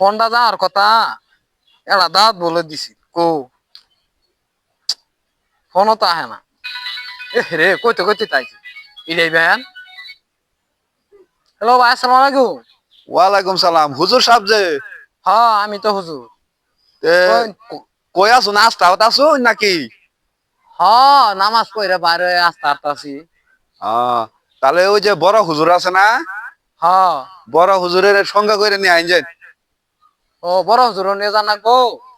ফোনটা যাওয়ার কথা এরা দাঁত বলে দিছি কো ফোনও তো আহে না এ রে কইতে কইতে তাইছি ইলাই ভাইয়ান হ্যালো ভাই আসসালামু আলাইকুম ওয়ালাইকুম সালাম হুজুর সাহেব যে হ্যাঁ আমি তো হুজুর এ, কই কই আছো নাস্তাও আছো নাকি হ্যাঁ নামাজ পড়ে বাইরে আস্তে আস্তে তাহলে ওই যে বড় হুজুর আছে না হ্যাঁ বড় হুজুরের সঙ্গে করে নিয়ে আইন ও বড় হুজুর নিয়ে যান না গো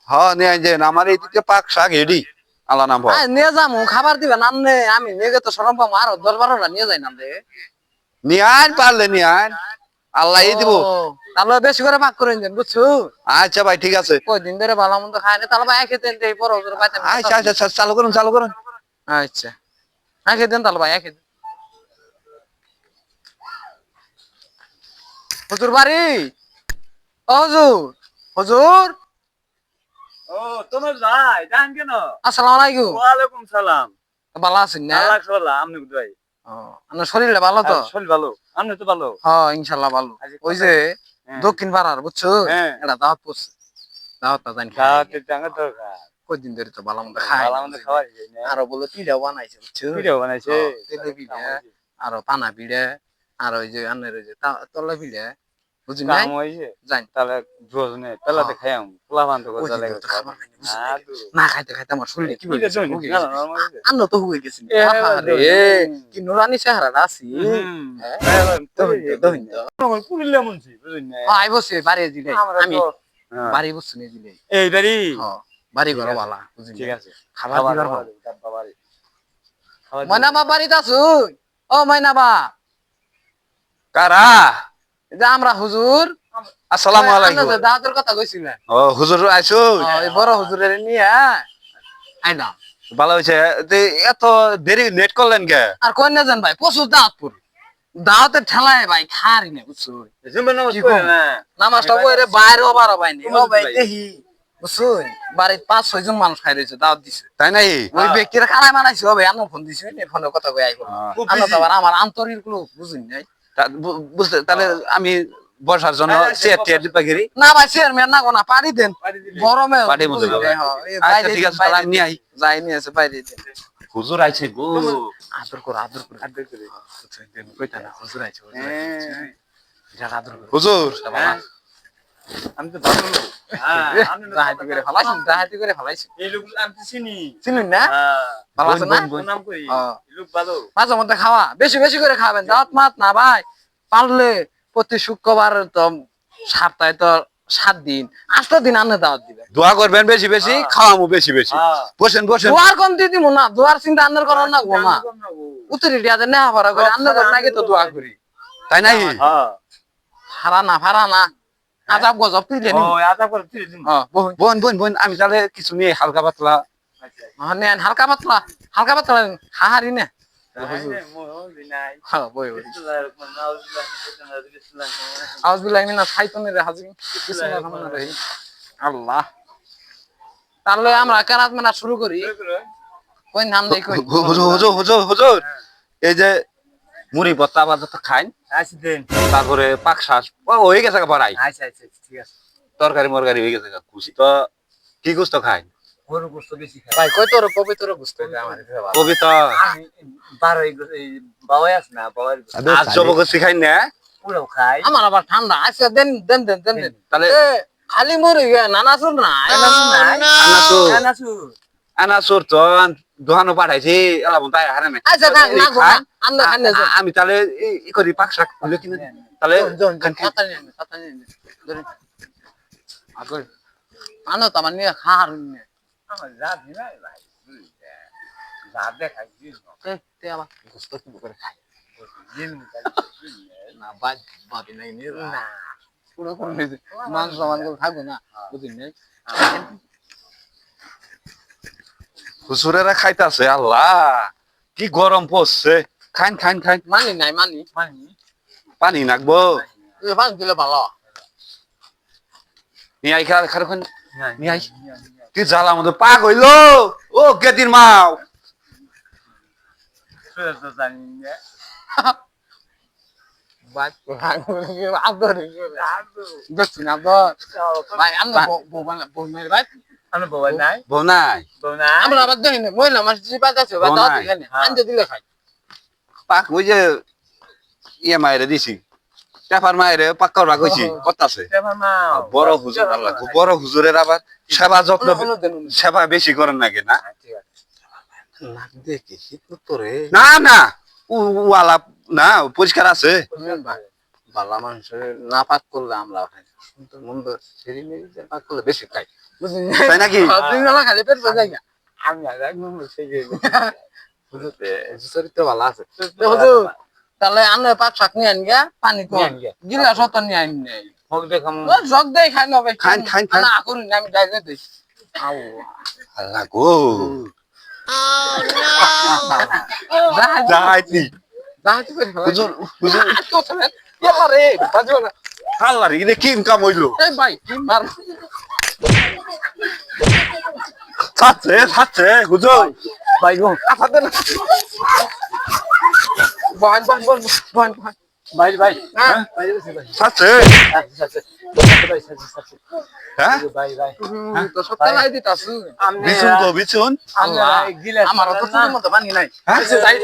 হ্যাঁ নিয়ে আইন আমার এই দিকে পাক শাক হেডি আল্লাহ নাম ভর নিয়ে যাবো খাবার দিবেন আনলে আমি নিয়ে তো সরম পাবো আরো 10-12টা নিয়ে যাই না রে নিয়ে আইন পারলে নিয়ে আইন আল্লাহ দিব তাহলে বেশি করে ভাগ করে দেন বুঝছো আচ্ছা ভাই ঠিক আছে কয়দিন ধরে ভালো মন্দ খায় না তাহলে ভাই খেতেন এই বড় হুজুর পাইতেন আচ্ছা আচ্ছা আচ্ছা, চালু করুন চালু করুন আচ্ছা খেতেন তাহলে ভাই খেতেন হুজুর বাড়ি ও হুজুর হুজুর ও তোমার ভাই জান কেন? আসসালামু আলাইকুম ওয়ালাইকুম সালাম। ভালো আছেন না আল্লাহ সাল্লাহ আমনি ভাই। আপনার শরীরটা ভালো তো শরীর ভালো। আমনি তো ভালো। হ্যাঁ ইনশাআল্লাহ ভালো ওই যে দক্ষিণ পাড়ার বুঝছো হ্যাঁ। এটা দাওয়াত পড়ছে দাওয়াতটা জানি খাওয়াতে টাঙ্গা দরকার। কয়দিন ধরে তো ভালো মন্দ খায় ভালো মন্দ খাওয়াই যায় না। আরো বলে পিঠাও বানাইছে বুঝছো ভিডিও বানাইছে। তেলে পিঠা আরো পানা পিঠা আর ওই যে আনের ওই যে তলে পিঠা বুঝলি না কাম হইছে। জানি তাহলে জোজ নে পেলাতে খাইয়াম। পোলা বান্ধ ওই করে দিন লাগে। তো খাবার খাইনি, বুঝলি না? না খাইতে খাইতে আমার শরীরে কি বলে আন্ন তো হয়ে গেছে রে কি নুরানি চেহারাটা আছি পুরিলে মনছি বুঝুন না। আই বসে বাড়ি দিলে আমি বাড়ি বসছি নে দিলে এই বাড়ি বাড়ি ঘর বালা বুঝলি ঠিক আছে। খাবার দিবার ভালো বাবারে। ময়না বা বাড়িতে আছো ও ময়না বা কারা যে আমরা হুজুর আসসালামু আলাইকুম দাঁতের কথা কইছিলেন ও হুজুর আইছো এই বড় হুজুরের নিয়ে আইলাম ভালো হয়েছে এত দেরি নেট করলেন কে আর কই না যান ভাই প্রচুর দাঁত পড়ি দাঁতের ঠেলায় ভাই খারি না বুঝছো জুম্মা নামাজ কি পড়ে কম? না। নামাজটা বইরে বাইরেও বারো পাইনি ও ভাই দেখি বুঝছুন বাড়ির 5-6 জন মানুষ খাই রয়েছে দাওয়াত দিছে তাই নাই ওই ব্যক্তিরা খানায় মানাইছে হবে আমি ফোন দিছি ফোনে কথা কই আইবো আমরা তো আবার আমার আন্তরিক লোক বুঝুন নাই বুঝতে তাহলে আমি বসার জন্য চেয়ার টেয়ার দিবা গেরি না ভাই চেয়ারম্যান না গোনা পাড়ি দেন গরমে পাড়ির মধ্যে বুঝুন যাবে। নাই, হ্যাঁ, এই আচ্ছা, বাইরে ঠিক আছে, বাইরে তাহলে আমি নিয়ে আই। যাই নিয়ে আছে বাইরে দেন হুজুর আইছে গো আদর করে আদর করে আদর করে। কইতা না হুজুর আইছে এটা আদর করে হুজুর আমি তো ভালো লোক। হ্যাঁ, আমি তো রাহাতি করে ফলাইছেন রাহাতি করে ফলাইছেন এই লোক আমি তো চিনি। চিনুন না হ্যাঁ, ভালো আছে না নাম কই? হ্যাঁ। এই লোক ভালো। মাঝে মধ্যে খাওয়া বেশি বেশি করে খাবেন দাঁত মাত না ভাই পারলে প্রতি শুক্রবার তো সপ্তাহে তো 7 দিন 8 দিন আনে দাওয়াত দিবেন দোয়া করবেন বেশি বেশি খাওয়ামু বেশি বেশি হ্যাঁ। বসেন বসেন দোয়ার কম দিদি না দোয়ার চিন্তা আন্নার করার না গো না উত্তরি দিয়া না হারা করে আন্নার করার নাকি তো দোয়া করি তাই নাই হ্যাঁ। হারা না আজাব গজব তুই নি ও আদা করে তুই দিন। বহু বোন বোন বোন আমি তাহলে কিছু নিয়ে হালকা পাতলা নেন হালকা পাতলা হাহারি না হ্যাঁ বই বই আউযুবিল্লাহি মিনাশ শাইতানির রাজিম বিসমিল্লাহির রহমানির রহিম আল্লাহ তাহলে আমরা কেরাত মানা শুরু করি কই নাম দেই কই হুজুর হুজুর হুজুর হুজুর এই যে মুড়ি ভর্তা আপাতত খাইন আইছি দেন। তারপরে পাক শাক হয়ে গেছে বাড়াই আচ্ছা ঠিক আছে। তরকারি মরকারি হয়ে গেছে গুস্ত কি গুস্ত খাইন গরু গোশত বেশি খাই। ভাই কই তোর পবিত্র বুঝতে আমার কবিতা আমি বারো এই বাবাই আছে না বাবার আজ জবরদস্তি খাইন না পুরো খাই। আমার আবার ঠান্ডা আচ্ছা দেন তাহলে এ, খালি মরে গে নানা শুন না আনাসুর তো দোকানো পাঠাইছি এলা বন্ধ হারে নাই আচ্ছা না গো আন্না খানে আমি তাহলে ই করি পাক শাক হইলো কিনা তাহলে কথা নিয়ে ধরে আগল আনো তো মানে খার নে আমার রাত নাই ভাই। রাত দেখাই দিন। তে আবার গোস্ত কি করে খায় দিন না বাদ বাদি নাই নি না পুরো কোন মান সমান করে থাকবো না বুঝিস নাই হুজুরেরা খাইতাছে আল্লাহ কি গরম পড়ছে খাইন খাইন খাইন মানি নাই মানি পানি নাকবো এই পাঁচ দিলে ভালো নিয়ে আই খারখন নিয়ে আই কি জ্বালা মতো পাক হইলো ও গেদির মাও ভাই আদর দেখছেন আদর ভাই আমরা বউ মেরে ভাই আমরা বউ নাই বউ নাই বউ নাই আমরা আবার দেখি না মহিলা মানুষ যে বাদ আছে ভাই বউ দাও নাই। দিলে আনতে দিলে খাই পাক ওই যে ইয়ে মায়েরে দিছি পেপার মায়েরে পাক করবা কইছি করতাছে তেমন মা বড় হুজুর আল্লাহ বড় হুজুরের আবার সেবা যত্ন সেবা বেশি করেন নাকি না ঠিক আছে নাক দেখে শীত তোরে না না ও আলাপ না পরিষ্কার আছে বালা মানুষের না পাক করলে আমরা খাই সুন্দর মন্দ সেরি মেরি পাক করলে বেশি খাই বুঝলি তাই নাকি? দিন বেলা খালি পেট ভরে যায় আমি একদম সেই চরিত্র ভালো আছে তো হুজুর তাহলে আনে পাক শাক নিয়ে আন গিয়া পানি নিয়ে কোন আন গিয়া। গিলাস অত নিয়ে আন নেই হোক দেখাম ও জগ দেই খাই না ভাই খান, খান, খান। না করুন আমি ডাইলে দেই আও আল্লাহ গো দাহাই যাইতি দাহাই করে হুজুর হুজুর তো চলেন ইয়ালা রে বাজো না আল্লাহ রে এটা কি ইনকাম হইলো এই ভাই কি মার ছাড়ছে হুজুর ভাই গো কথা দেন বহান বহান বহান বহান বহান ভাই ভাই হ্যাঁ ভাই ভাই ছাড়ছে হ্যাঁ ভাই ভাই তো সপ্তাহ লাই দিতাছু বিছুন তো বিছুন আল্লাহ আমার তো তোর মতো বানি নাই হ্যাঁ? যাই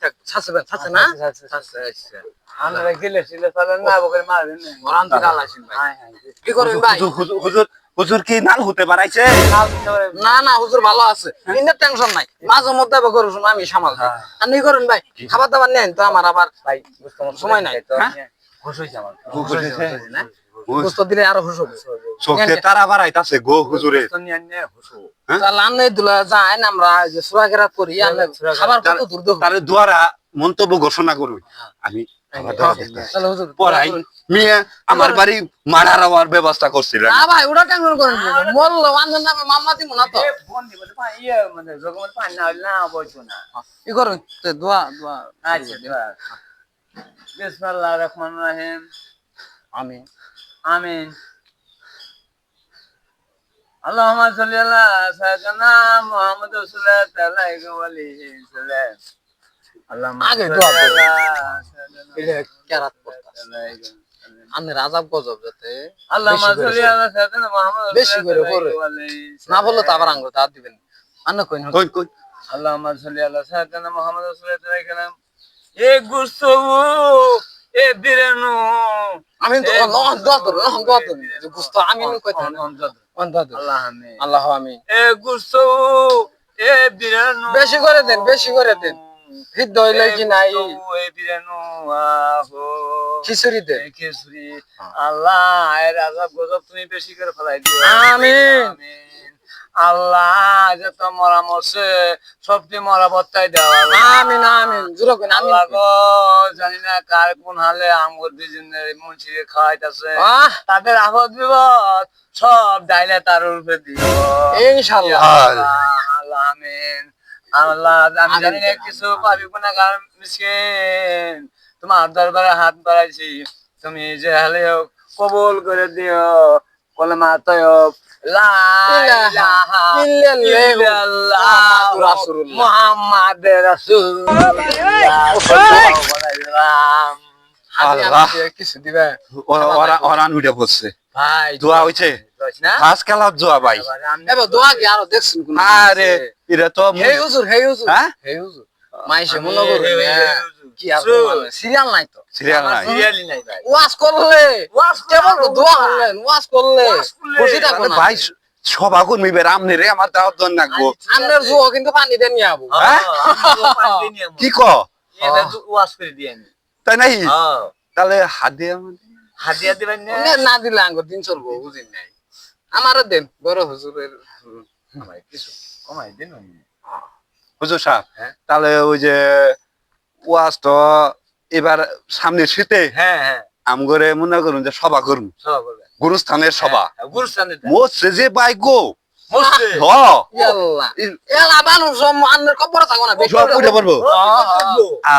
থাক ছাছে না আমরা গেলে ছিল তাহলে না বকে মারবেন ওরান থেকে আলাইছেন ভাই কি করবেন ভাই হুজুর হুজুর কি নাল হতে পারাইছে না না হুজুর ভালো আছে ইন্দের টেনশন নাই মাঝে মধ্যে করো আমি সামাল দিই আর নি করেন ভাই খাবার দাবার নেন তো আমার আবার ভাই সময় নাই খুশ হইছে আমার গোস্ত দিলে আরো খুশ হবে চোখে তারা বাড়াইতাছে গো হুজুরে তো নিয়ে নিয়ে খুশু তাহলে আন্নে দুলা যাই না আমরা যে সুরাগেরাত করি আন্নে খাবার কত দূর দূর তারে দুয়ারা মন্তব্য ঘোষণা করুন আমি খাবার দাবার দিতাছি। তাহলে হুজুর পড়াই মেয়ে আমার বাড়ি মারা হওয়ার ব্যবস্থা করছিলেন না ভাই ওটা টেনশন করেন মরলো আন্দের নামে মামলা দিব না তো ফোন দিব পানি ইয়ে মানে রকমের পানি না হইলে না বইতো না কি করুন দোয়া দোয়া আচ্ছা বিসমিল্লাহির রহমানির রহিম আমি আমিন আল্লাহুম্মা সাল্লি আলা সাইয়্যিদিনা মুহাম্মদ সাল্লাল্লাহু আলাইহি ওয়া সাল্লাম আল্লাহুম্মা আগে দোয়া করুন। এটা কেরাত করতাছে আমি রাজাব গজব যাতে আল্লাহুম্মা সাল্লি আলা সাইয়্যিদিনা মুহাম্মদ বেশি করে করে। না বললে তো আবার আঙ্গ তা দিবেন আন্না কইন কই কই আল্লাহুম্মা সাল্লি আলা সাইয়্যিদিনা মুহাম্মদ সাল্লাল্লাহু আলাইহি ওয়া সাল্লাম এ গুস্তু এ বিরেনু আমি তো লহন দোয়া করুন লহন দোয়া করুন যে গুস্ত আমি কইতে অন দোয়া করুন আল্লাহ আমিন আল্লাহ আমি এ গুস্তু এ বিরেনু বেশি করে দেন বেশি করে দেন হৃদ হইলে কি নাই এ বিরেনু আহো খিচুড়ি দেন খিচুড়ি আল্লাহ এর আযাব গজব তুমি বেশি করে ফেলাই দিও আমিন। আমিন আল্লাহ যত মরা মরছে সবটি মরা বত্তাই দেওয়া আমিন আমিন জুরো কইন আমিন আল্লাহ গো জানি না কার কোন হালে আমগর দুজনের মুন্সিরে খাওয়াইতাছে আহ তাদের আপদ বিপদ সব ডাইলে তার উপরে দিও ইনশাআল্লাহ আল্লাহ আমিন আল্লাহ আমি জানি না কিছু পাবি গুনাহগার মিসকিন তোমার দরবারে হাত বাড়াইছি তুমি যে হালে হোক কবুল করে দিও কলমা তয়ব লা ইলাহা ইল্লাল্লাহ মুহাম্মাদ রাসূলুল্লাহ আল্লাহ। কিছু দিবে ওরান উঠে পড়ছে ভাই দোয়া হইছে না ফার্স্ট খেলার দোয়া ভাই এবার দোয়া কি আরো দেখছেন কোন আরে এটা তো হে হুজুর হ্যাঁ? হে হুজুর মাইসে মনে করুন কি আর সিরিয়াল নাই তো সিরিয়াল নাই সিরিয়ালি নাই ভাই ওয়াজ করলে কেবল তো দোয়া করলেন ওয়াজ করলে খুশি থাকো আরে না ভাই সবা কর্মী বের আমনে রে আমার দাওয়াত দন লাগবো আমনের জুও কিন্তু পানি দেন নিয়ে আবু হ্যাঁ? কি ক এটা ওয়াশ করে দিয়ে নি তাই নাই হ্যাঁ তাহলে হাত দিয়ে আমাদের হাদিয়া দিবেন না না দিলে আঙ্গ দিন চলবো বুঝিন নাই আমারও দেন বড় হুজুরের ভাই কিছু কমাই দিন হুজুর সাহেব হ্যাঁ? তাহলে ওই যে ওয়াজ তো এবার সামনে শীতে হ্যাঁ হ্যাঁ আমগরে মনে করুন যে সভা করুন সব বলবে গুরুস্থানের সভা গুরুস্থানে মোছে যে বাই গো মস্তে হ ইয়াল্লাহ এলা মানুষ আন্নের কবর থাকো না বেশি সব উঠে পড়বো আ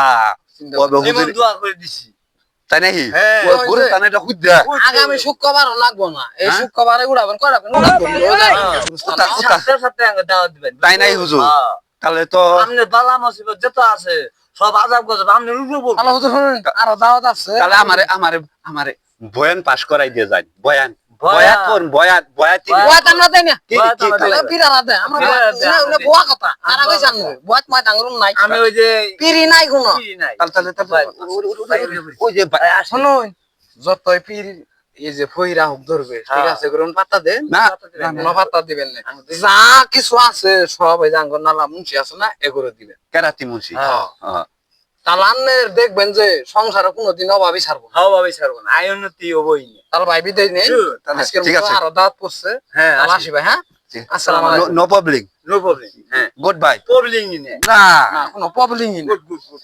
কবে এমন হুজুর দোয়া করে দিছি তাই নাকি হ্যাঁ। ওই গুরুস্থানে এটা হুদ্দা আগামী শুক্রবার লাগবো না এই হ্যাঁ? শুক্রবারে উড়াবেন করাবেন সাথে সাথে দাওয়াত দিবেন তাই নাই হুজুর? হ্যাঁ। তাহলে তো আমাদের বালা মুসিবত যত আছে সব আজাব গজব আপনার উপরে পড়বে। তাহলে হুজুর শুনুন আরো দাওয়াত আছে তাহলে আমারে বয়ান পাস করাই দিয়ে যান বয়ান বয়ান। বয়ান কোন বয়ান বয়ান বুয়াত আমরা দেই না কি বয়াত কি আমরা তাহলে দেই না। পিরারা দে আমরা পিরারা দে, উনি আমরা বুয়া কথা কারা কই জানো বুয়াত মাই ডাঙ্গরুম নাই আমি ওই যে পিরি নাই কোনো কি নাই ওই যে শুনুন যতই পীর এই যে ফইরা হোক ধরবে ঠিক আছে এগুলো পাত্তা দেন না কোনো পাত্তা দিবেন না যা কিছু আছে সব এই জাঙ্গর নালা মুন্সি আছে না এগুলো দিবেন কেরাতি মুন্সি হ্যাঁ। হ্যাঁ। তাহলে আন্নের দেখবেন যে সংসারে কোনোদিন অভাবই ছাড়বো না হাও ভাবে ছাড়বো না আয় উন্নতি হবই না তাহলে ভাই বিদায় নেই Sure, আজকের ঠিক মতো আছে। আরো দাওয়াত পড়ছে হ্যাঁ তাহলে আসি ভাই হ্যাঁ আসসালামু আলাইকুম নো প্রবলেম নো প্রবলেম হ্যাঁ গুড বাই প্রবলেম নেই না না কোনো প্রবলেমই নেই গুড গুড গুড